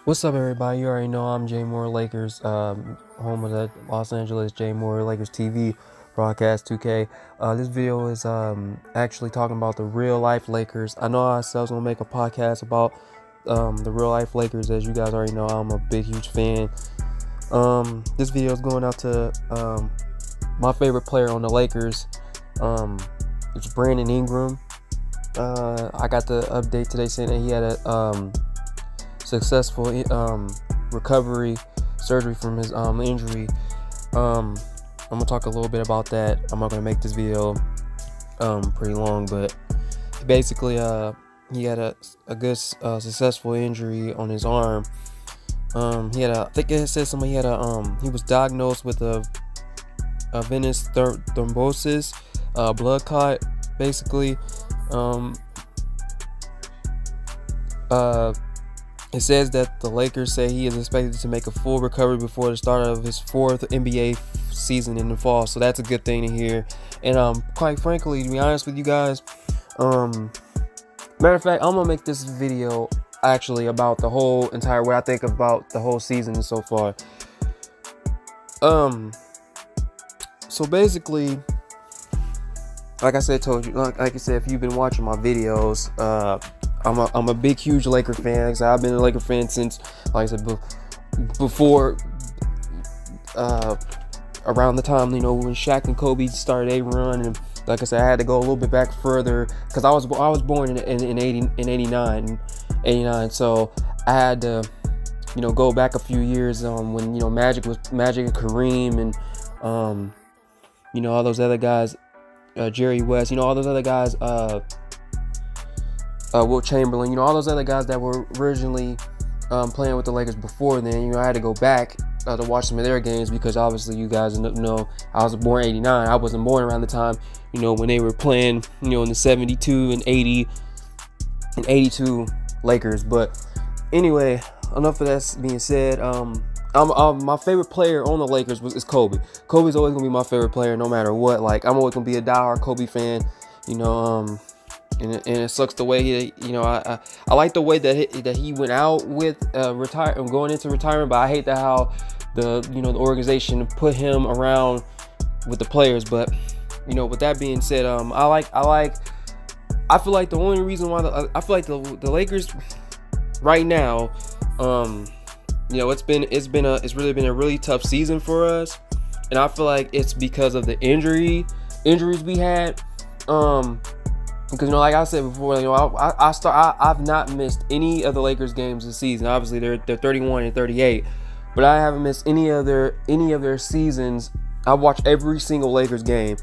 What's up, everybody? You already know I'm Jay Moore Lakers, home of the Los Angeles Jay Moore Lakers TV broadcast 2K. This video is actually talking about the real life Lakers. I know I said I was gonna make a podcast about the real life Lakers. As you guys already know, I'm a big, huge fan. This video is going out to my favorite player on the Lakers. It's Brandon Ingram. I got the update today saying that he had a successful recovery surgery from his injury. I'm gonna talk a little bit about that. I'm not gonna make this video pretty long, but basically he had a good successful injury on his arm. He had I think it said something. He was diagnosed with a venous thrombosis, blood clot, basically. It says that the Lakers say he is expected to make a full recovery before the start of his fourth NBA season in the fall. So that's a good thing to hear. And quite frankly, to be honest with you guys, matter of fact, I'm gonna make this video actually about the whole entire way I think about the whole season so far. So basically, like I said, if you've been watching my videos, I'm a big, huge Laker fan. I've been a Laker fan since, like I said, before, around the time, when Shaq and Kobe started a run. And like I said, I had to go a little bit back further because I was born in 89. So I had to, go back a few years when, Magic and Kareem and, all those other guys, Jerry West, all those other guys, Will Chamberlain, all those other guys that were originally playing with the Lakers before then. I had to go back to watch some of their games because obviously you guys know I was born in 89. I wasn't born around the time, when they were playing, in the 72 and 80 and 82 Lakers. But anyway, enough of that being said, my favorite player on the Lakers is Kobe. Kobe's always gonna be my favorite player no matter what. Like, I'm always gonna be a diehard Kobe fan, And it sucks the way he, I like the way that he went out with going into retirement, but I hate that how the organization put him around with the players. But with that being said, I feel like the only reason why the Lakers right now, it's really been a really tough season for us, and I feel like it's because of the injuries we had. Because like I said before, I've not missed any of the Lakers games this season. Obviously, they're 31 and 38, but I haven't missed any of their seasons. I've watched every single Lakers game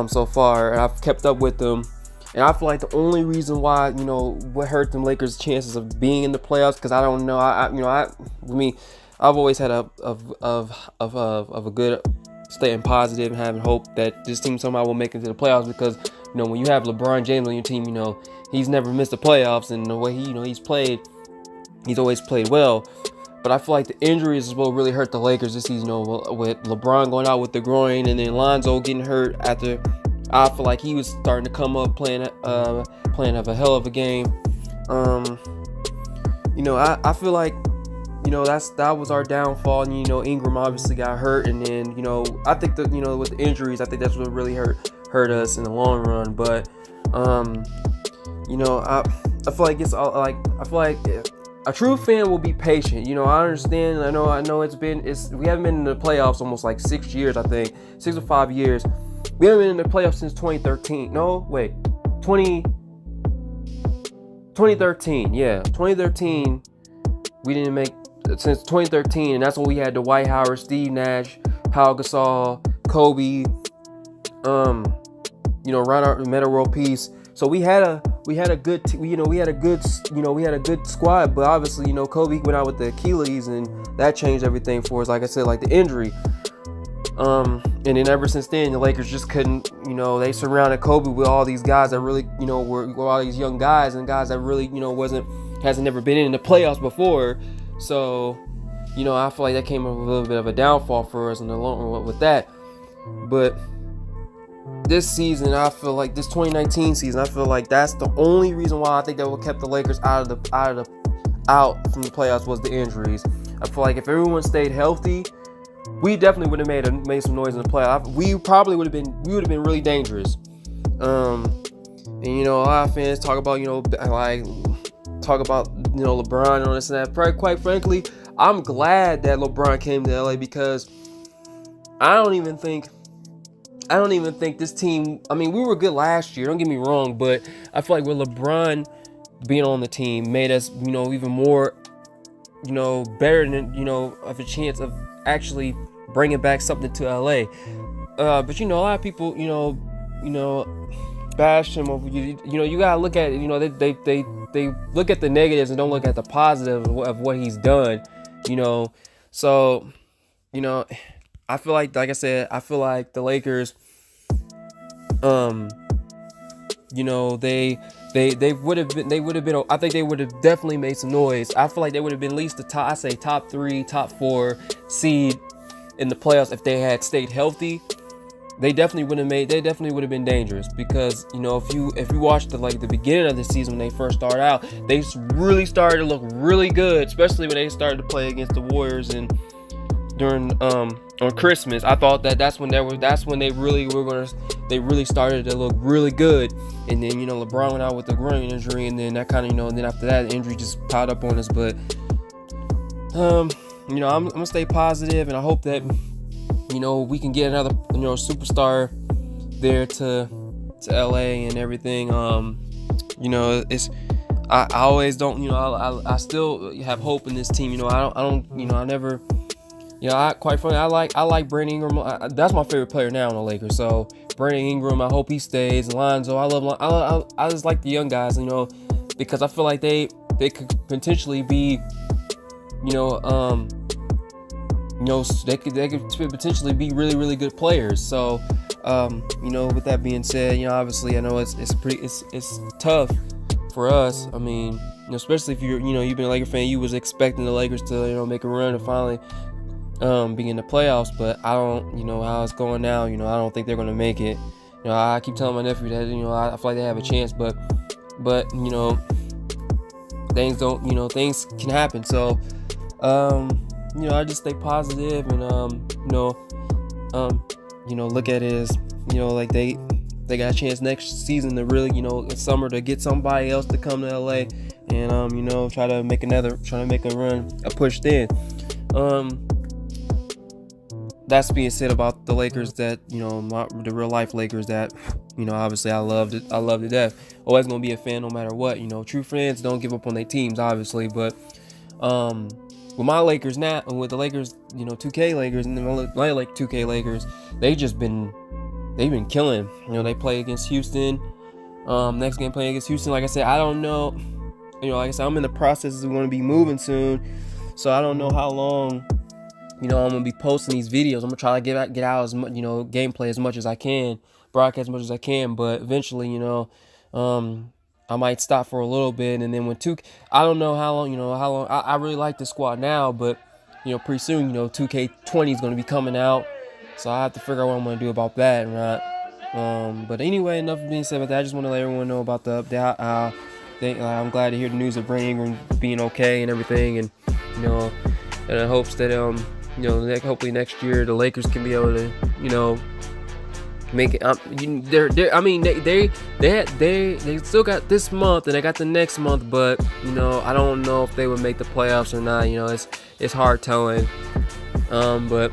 so far, and I've kept up with them. And I feel like the only reason why what hurt them Lakers' chances of being in the playoffs, because I don't know, I've always had a good staying positive and having hope that this team somehow will make it to the playoffs, because when you have LeBron James on your team, he's never missed the playoffs, and the way he's played, he's always played well. But I feel like the injuries is what really hurt the Lakers this season, with LeBron going out with the groin, and then Lonzo getting hurt after. I feel like he was starting to come up playing of a hell of a game. I feel like that was our downfall, and Ingram obviously got hurt, and then I think that with the injuries, I think that's what really hurt us in the long run. But I feel like a true fan will be patient. I understand. I know we haven't been in the playoffs almost like 6 years. I think 6 or 5 years. We haven't been in the playoffs since 2013. No, wait, 2013. Yeah, 2013. We didn't make since 2013, and that's when we had Dwight Howard, Steve Nash, Pau Gasol, Kobe, Ronald Metta World Peace. So we had a good squad, but obviously Kobe went out with the Achilles, and that changed everything for us. Like I said, like the injury. And then ever since then, the Lakers just couldn't, they surrounded Kobe with all these guys that really, were all these young guys and guys that really, hasn't never been in the playoffs before. So, I feel like that came a little bit of a downfall for us in the long run with that. But this season, I feel like this 2019 season, I feel like that's the only reason why I think that what kept the Lakers out of out from the playoffs was the injuries. I feel like if everyone stayed healthy, we definitely would have made some noise in the playoffs. We probably would have been really dangerous. And a lot of fans talk about LeBron and all this and that. Quite frankly, I'm glad that LeBron came to LA because I don't even think this team. I mean, we were good last year. Don't get me wrong, but I feel like with LeBron being on the team made us, even more, better than, of a chance of actually bringing back something to LA. But a lot of people, bash him over. You gotta look at it. They look at the negatives and don't look at the positive of what he's done. So I feel like I said, I feel like the Lakers, they would have been. I think they would have definitely made some noise. I feel like they would have been at least the top 3, top 4 seed in the playoffs if they had stayed healthy. They definitely would have been dangerous because if you watch the beginning of the season when they first started out, they really started to look really good, especially when they started to play against the Warriors and during on Christmas. I thought that's when they really started to look really good. And then LeBron went out with the groin injury, and then that kind of and then after that the injury just piled up on us. But I'm gonna stay positive, and I hope that we can get another superstar there to LA and everything. It's I always don't I still have hope in this team. Quite frankly, I like Brandon Ingram. That's my favorite player now on the Lakers. So Brandon Ingram, I hope he stays. Lonzo, I just like the young guys, because I feel like they could potentially be, they could potentially be really, really good players. So, with that being said, obviously I know it's tough for us. I mean, especially if you've been a Laker fan, you was expecting the Lakers to make a run and finally be in the playoffs. But I don't, how it's going now. I don't think they're gonna make it. I keep telling my nephew that I feel like they have a chance, but things don't, things can happen. So, I just stay positive and look at it as like they got a chance next season to really in summer to get somebody else to come to LA and try to make a run, a push then. That's being said about the Lakers that the real life Lakers that obviously I love to death. Always gonna be a fan no matter what. True fans don't give up on their teams obviously, but with my Lakers now, with the Lakers, 2K Lakers and my 2K Lakers, they've been killing. They play against Houston. Next game playing against Houston. Like I said, I don't know. Like I said, I'm in the process of going to be moving soon, so I don't know how long. I'm gonna be posting these videos. I'm gonna try to get out as much, gameplay as much as I can, broadcast as much as I can. But eventually, I might stop for a little bit, and then when I don't know how long. I really like the squad now, but pretty soon, 2K20 is gonna be coming out, so I have to figure out what I'm gonna do about that, right? But anyway, enough being said about that. I just want to let everyone know about the update. I'm glad to hear the news of Brandon Ingram being okay and everything, and and in hopes that hopefully next year the Lakers can be able to make it. They still got this month and they got the next month, but I don't know if they would make the playoffs or not. It's hard telling. But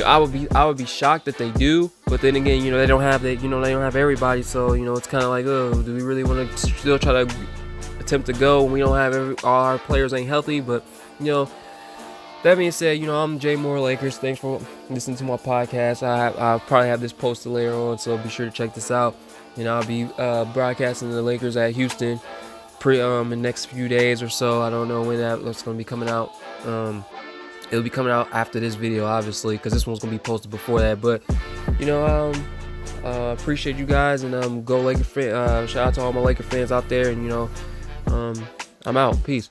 I would be shocked if they do. But then again, they don't have everybody, so it's kind of like, oh, do we really want to still try to attempt to go when we don't have all our players ain't healthy? But that being said, I'm Jay Moore Lakers. Thanks for listening to my podcast. I'll probably have this posted later on, so be sure to check this out. I'll be broadcasting the Lakers at Houston in the next few days or so. I don't know when that's going to be coming out. It'll be coming out after this video, obviously, because this one's going to be posted before that. But, appreciate you guys, and go Laker fan. Shout out to all my Laker fans out there, and I'm out. Peace.